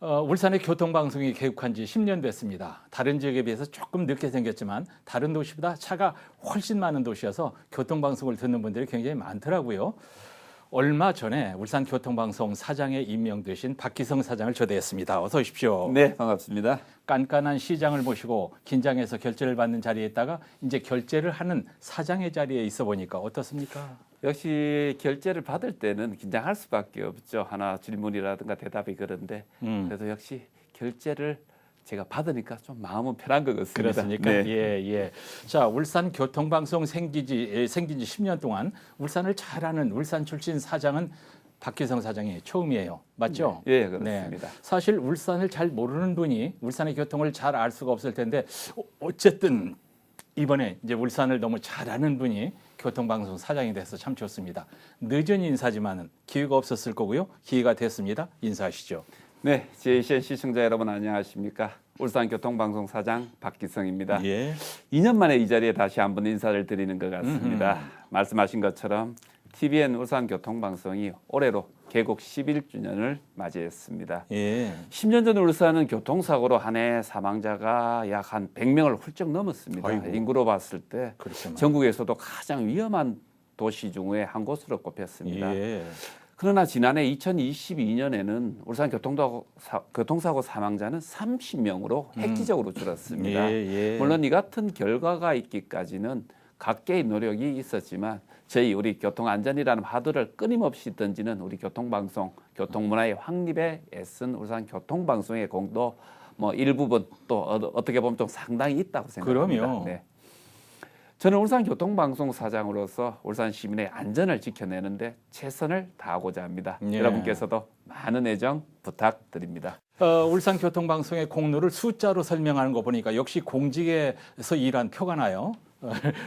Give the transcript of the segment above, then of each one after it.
울산의 교통방송이 개국한 지 10년 됐습니다. 다른 지역에 비해서 조금 늦게 생겼지만 다른 도시보다 차가 훨씬 많은 도시여서 교통방송을 듣는 분들이 굉장히 많더라고요. 얼마 전에 울산교통방송 사장에 임명되신 박기성 사장을 초대했습니다. 어서 오십시오. 네, 반갑습니다. 깐깐한 시장을 모시고 긴장해서 결제를 받는 자리에 있다가 이제 결제를 하는 사장의 자리에 있어 보니까 어떻습니까? 역시 결제를 받을 때는 긴장할 수밖에 없죠. 하나 질문이라든가 대답이 그런데 그래도 역시 결제를 제가 받으니까 좀 마음은 편한 것 같습니다. 그렇습니까? 네. 예. 자, 울산 교통방송 생긴 지 10년 동안 울산을 잘 아는 울산 출신 사장은 박기성 사장이 처음이에요. 맞죠? 네, 그렇습니다. 사실 울산을 잘 모르는 분이 울산의 교통을 잘 알 수가 없을 텐데 어쨌든 이번에 이제 울산을 너무 잘 아는 분이 교통방송 사장이 돼서 참 좋습니다. 늦은 인사지만은 기회가 없었을 거고요. 기회가 됐습니다. 인사하시죠. 네, JCN 시청자 여러분 안녕하십니까? 울산교통방송 사장 박기성입니다. 예. 2년 만에 이 자리에 다시 한번 인사를 드리는 것 같습니다. 말씀하신 것처럼 TVN 울산교통방송이 올해로 개국 11주년을 맞이했습니다. 예. 10년 전 울산은 교통사고로 한 해 사망자가 약 한 100명을 훌쩍 넘었습니다. 아이고. 인구로 봤을 때 그렇구나. 전국에서도 가장 위험한 도시 중에 한 곳으로 꼽혔습니다. 예. 그러나 지난해 2022년에는 울산 교통사고 사망자는 30명으로 획기적으로 줄었습니다. 예. 물론 이 같은 결과가 있기까지는 각계의 노력이 있었지만 우리 교통안전이라는 화두를 끊임없이 던지는 우리 교통방송, 교통문화의 확립에 애쓴 울산 교통방송의 공도 뭐 일부분 또 어떻게 보면 좀 상당히 있다고 생각합니다. 그럼요. 네. 저는 울산 교통방송 사장으로서 울산 시민의 안전을 지켜내는데 최선을 다하고자 합니다. 예. 여러분께서도 많은 애정 부탁드립니다. 울산 교통방송의 공로를 숫자로 설명하는 거 보니까 역시 공직에서 일한 표가 나요.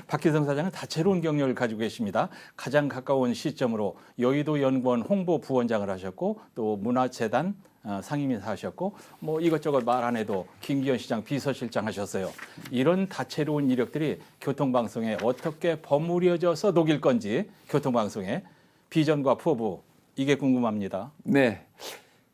박기성 사장은 다채로운 경력을 가지고 계십니다. 가장 가까운 시점으로 여의도 연구원 홍보 부원장을 하셨고 또 문화재단 상임이사 하셨고 뭐 이것저것 말 안 해도 김기현 시장 비서실장 하셨어요. 이런 다채로운 이력들이 교통방송에 어떻게 버무려져서 녹일 건지 교통방송의 비전과 포부 이게 궁금합니다. 네.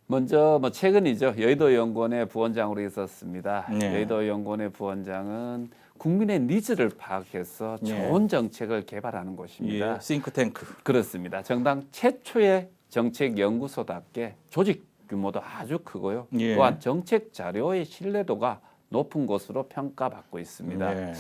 먼저 최근이죠. 여의도 연구원의 부원장으로 있었습니다. 네. 여의도 연구원의 부원장은 국민의 니즈를 파악해서 좋은 정책을 개발하는 곳입니다. 예, 싱크탱크. 그렇습니다. 정당 최초의 정책 연구소답게 조직 규모도 아주 크고요. 예. 또한 정책 자료의 신뢰도가 높은 곳으로 평가받고 있습니다. 네.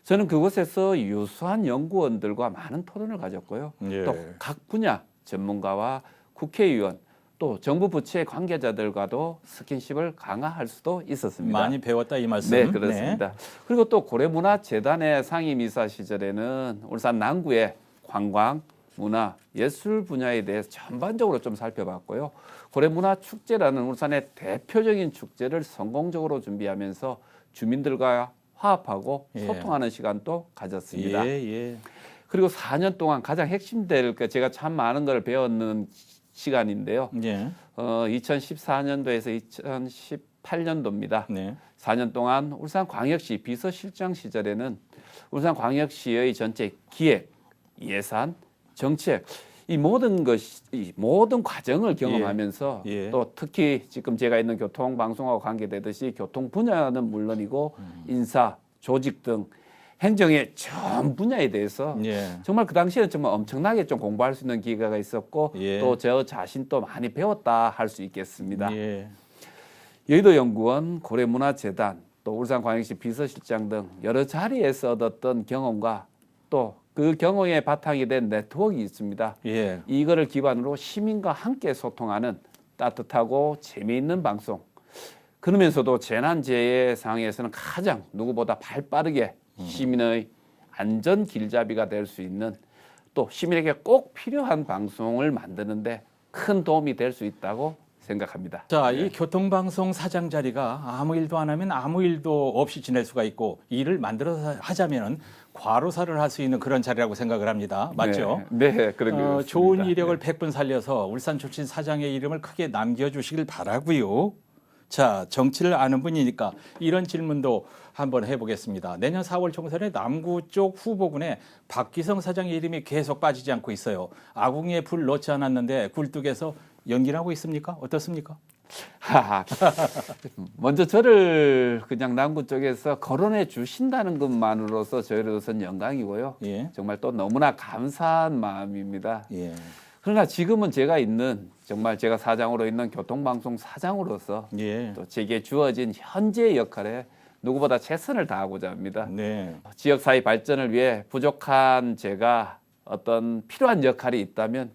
저는 그곳에서 유수한 연구원들과 많은 토론을 가졌고요. 예. 또 각 분야 전문가와 국회의원 또 정부 부처의 관계자들과도 스킨십을 강화할 수도 있었습니다. 많이 배웠다 이 말씀. 네, 그렇습니다. 그리고 또 고려문화재단의 상임이사 시절에는 울산 남구의 관광, 문화, 예술 분야에 대해서 전반적으로 좀 살펴봤고요. 고려문화축제라는 울산의 대표적인 축제를 성공적으로 준비하면서 주민들과 화합하고 예. 소통하는 시간도 가졌습니다. 예. 그리고 4년 동안 가장 핵심될 제가 참 많은 걸 배웠는 시간인데요. 예. 2014년도에서 2018년도입니다. 네. 4년 동안 울산광역시 비서실장 시절에는 울산광역시의 전체 기획, 예산, 정책 이 모든 과정을 경험하면서 예. 또 특히 지금 제가 있는 교통방송하고 관계되듯이 교통 분야는 물론이고 인사, 조직 등 행정의 전 분야에 대해서 예. 정말 그 당시에는 정말 엄청나게 좀 공부할 수 있는 기회가 있었고 예. 또 저 자신도 많이 배웠다 할 수 있겠습니다. 예. 여의도 연구원, 고려문화재단, 또 울산광역시 비서실장 등 여러 자리에서 얻었던 경험과 또 그 경험에 바탕이 된 네트워크가 있습니다. 예. 이거를 기반으로 시민과 함께 소통하는 따뜻하고 재미있는 방송. 그러면서도 재난재해 상황에서는 가장 누구보다 발빠르게 시민의 안전 길잡이가 될 수 있는 또 시민에게 꼭 필요한 방송을 만드는데 큰 도움이 될 수 있다고 생각합니다. 자, 이 교통방송 사장 자리가 아무 일도 안 하면 아무 일도 없이 지낼 수가 있고 일을 만들어서 하자면은 과로사를 할 수 있는 그런 자리라고 생각을 합니다. 맞죠? 네, 그런 것 같습니다. 좋은 이력을 100분 살려서 울산 출신 사장의 이름을 크게 남겨주시길 바라고요. 자, 정치를 아는 분이니까 이런 질문도 한번 해보겠습니다. 내년 4월 총선에 남구 쪽 후보군에 박기성 사장의 이름이 계속 빠지지 않고 있어요. 아궁이에 불 넣지 않았는데 굴뚝에서 연기하고 있습니까? 어떻습니까? 먼저 저를 그냥 남구 쪽에서 거론해 주신다는 것만으로서 저희로서는 영광이고요. 예. 정말 또 너무나 감사한 마음입니다. 예. 그러나 지금은 제가 있는 정말 제가 사장으로 있는 교통방송 사장으로서 예. 또 제게 주어진 현재의 역할에 누구보다 최선을 다하고자 합니다. 네. 지역사회 발전을 위해 부족한 제가 어떤 필요한 역할이 있다면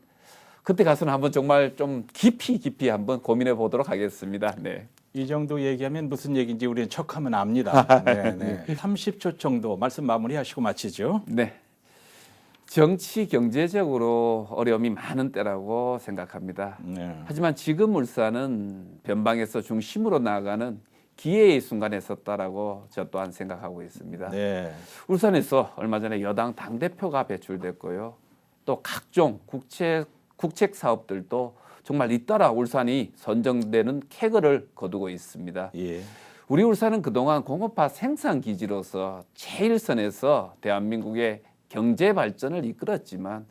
그때 가서는 한번 정말 좀 깊이 한번 고민해 보도록 하겠습니다. 네. 이 정도 얘기하면 무슨 얘기인지 우리는 척하면 압니다. 네, 네. 30초 정도 말씀 마무리하시고 마치죠. 네. 정치 경제적으로 어려움이 많은 때라고 생각합니다. 네. 하지만 지금 울산은 변방에서 중심으로 나아가는 기회의 순간에 섰다라고 저 또한 생각하고 있습니다. 네. 울산에서 얼마 전에 여당 당대표가 배출됐고요. 또 각종 국책 사업들도 정말 잇따라 울산이 선정되는 쾌거를 거두고 있습니다. 예. 우리 울산은 그동안 공업화 생산 기지로서 제일선에서 대한민국의 경제 발전을 이끌었지만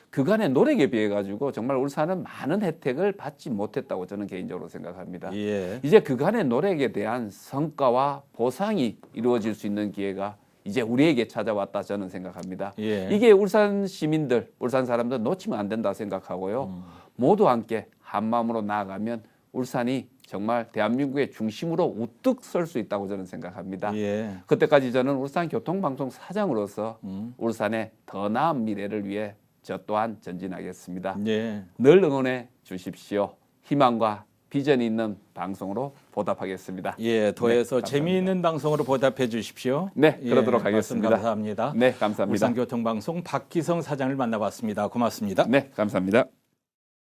그간의 노력에 비해 가지고 정말 울산은 많은 혜택을 받지 못했다고 저는 개인적으로 생각합니다. 예. 이제 그간의 노력에 대한 성과와 보상이 이루어질 수 있는 기회가 이제 우리에게 찾아왔다 저는 생각합니다. 예. 이게 울산 시민들, 울산 사람들 놓치면 안 된다 생각하고요. 모두 함께 한 마음으로 나아가면 울산이 정말 대한민국의 중심으로 우뚝 설 수 있다고 저는 생각합니다. 예. 그때까지 저는 울산 교통방송 사장으로서 울산의 더 나은 미래를 위해 저 또한 전진하겠습니다. 예. 늘 응원해 주십시오. 희망과 비전이 있는 방송으로 보답하겠습니다. 예, 더해서 네, 감사합니다. 재미있는 방송으로 보답해 주십시오. 네, 그러도록 예, 하겠습니다. 말씀 감사합니다. 네, 감사합니다. 울산교통방송 박기성 사장을 만나봤습니다. 고맙습니다. 네, 감사합니다.